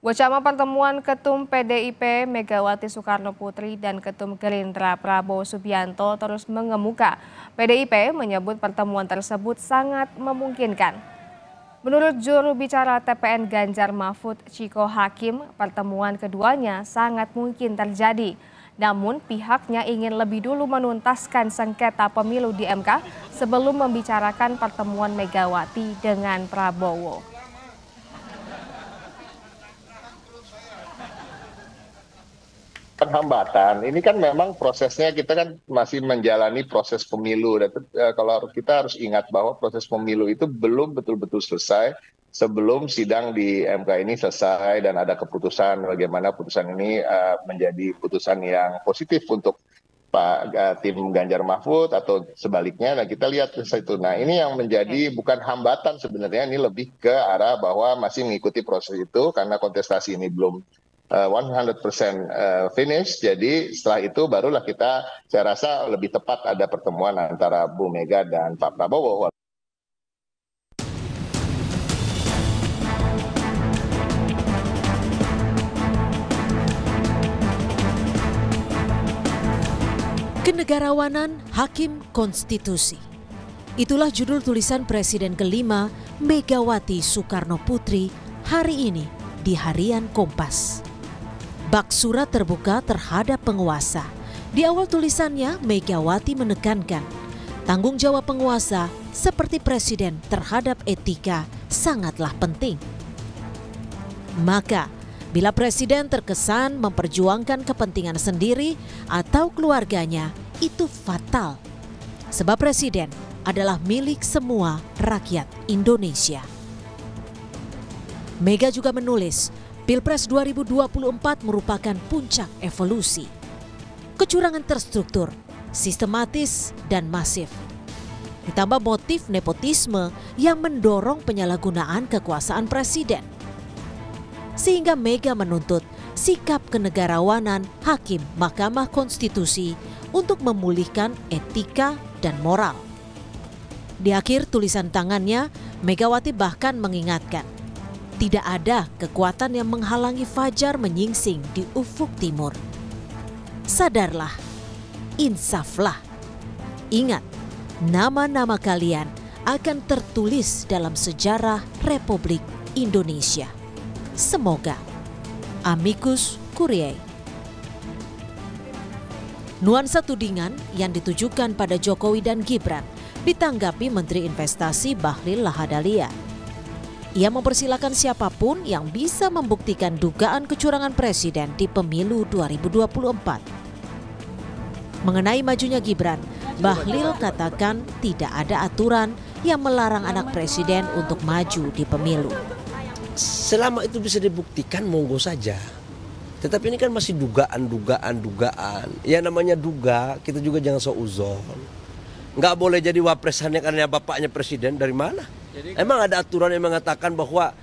Wacana pertemuan Ketum PDIP Megawati Soekarno Putri dan Ketum Gerindra Prabowo Subianto terus mengemuka. PDIP menyebut pertemuan tersebut sangat memungkinkan. Menurut juru bicara TPN Ganjar Mahfud Ciko Hakim, pertemuan keduanya sangat mungkin terjadi. Namun pihaknya ingin lebih dulu menuntaskan sengketa pemilu di MK sebelum membicarakan pertemuan Megawati dengan Prabowo. Hambatan ini kan memang prosesnya kita kan masih menjalani proses pemilu dan kalau kita harus ingat bahwa proses pemilu itu belum betul-betul selesai sebelum sidang di MK ini selesai dan ada keputusan bagaimana putusan ini menjadi putusan yang positif untuk tim Ganjar Mahfud atau sebaliknya. Nah kita lihat itu. Nah ini yang menjadi bukan hambatan sebenarnya, ini lebih ke arah bahwa masih mengikuti proses itu karena kontestasi ini belum 100% finish. Jadi setelah itu barulah saya rasa lebih tepat ada pertemuan antara Bu Mega dan Pak Prabowo. Kenegarawanan Hakim Konstitusi. Itulah judul tulisan Presiden kelima Megawati Soekarno Putri hari ini di Harian Kompas. Bak surat terbuka terhadap penguasa. Di awal tulisannya, Megawati menekankan tanggung jawab penguasa seperti presiden terhadap etika sangatlah penting. Maka, bila presiden terkesan memperjuangkan kepentingan sendiri atau keluarganya, itu fatal. Sebab presiden adalah milik semua rakyat Indonesia. Mega juga menulis, Pilpres 2024 merupakan puncak evolusi. Kecurangan terstruktur, sistematis, dan masif. Ditambah motif nepotisme yang mendorong penyalahgunaan kekuasaan presiden. Sehingga Mega menuntut sikap kenegarawanan Hakim Mahkamah Konstitusi untuk memulihkan etika dan moral. Di akhir tulisan tangannya, Megawati bahkan mengingatkan, tidak ada kekuatan yang menghalangi fajar menyingsing di ufuk timur. Sadarlah, insaflah. Ingat, nama-nama kalian akan tertulis dalam sejarah Republik Indonesia. Semoga. Amicus Curiae. Nuansa tudingan yang ditujukan pada Jokowi dan Gibran ditanggapi Menteri Investasi Bahlil Lahadalia. Ia mempersilahkan siapapun yang bisa membuktikan dugaan kecurangan presiden di pemilu 2024. Mengenai majunya Gibran, Bahlil katakan tidak ada aturan yang melarang anak presiden untuk maju di pemilu. Selama itu bisa dibuktikan, monggo saja. Tetapi ini kan masih dugaan. Ya namanya duga, kita juga jangan seuzon. Nggak boleh jadi wapres hanya karena bapaknya presiden, dari mana? Emang ada aturan yang mengatakan bahwa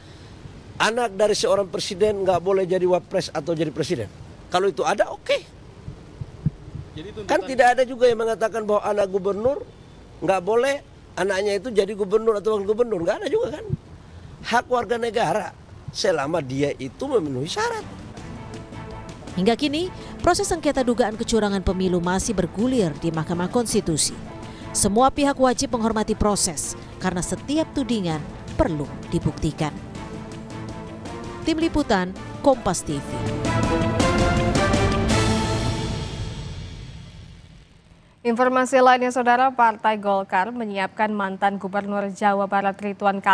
anak dari seorang presiden nggak boleh jadi wapres atau jadi presiden? Kalau itu ada, oke. Kan tidak ada juga yang mengatakan bahwa anak gubernur nggak boleh anaknya itu jadi gubernur atau wakil gubernur. Nggak ada juga kan. Hak warga negara selama dia itu memenuhi syarat. Hingga kini, proses sengketa dugaan kecurangan pemilu masih bergulir di Mahkamah Konstitusi. Semua pihak wajib menghormati proses karena setiap tudingan perlu dibuktikan. Tim Liputan, Kompas TV. Informasi lainnya, Saudara, Partai Golkar menyiapkan mantan Gubernur Jawa Barat Ridwan Kamil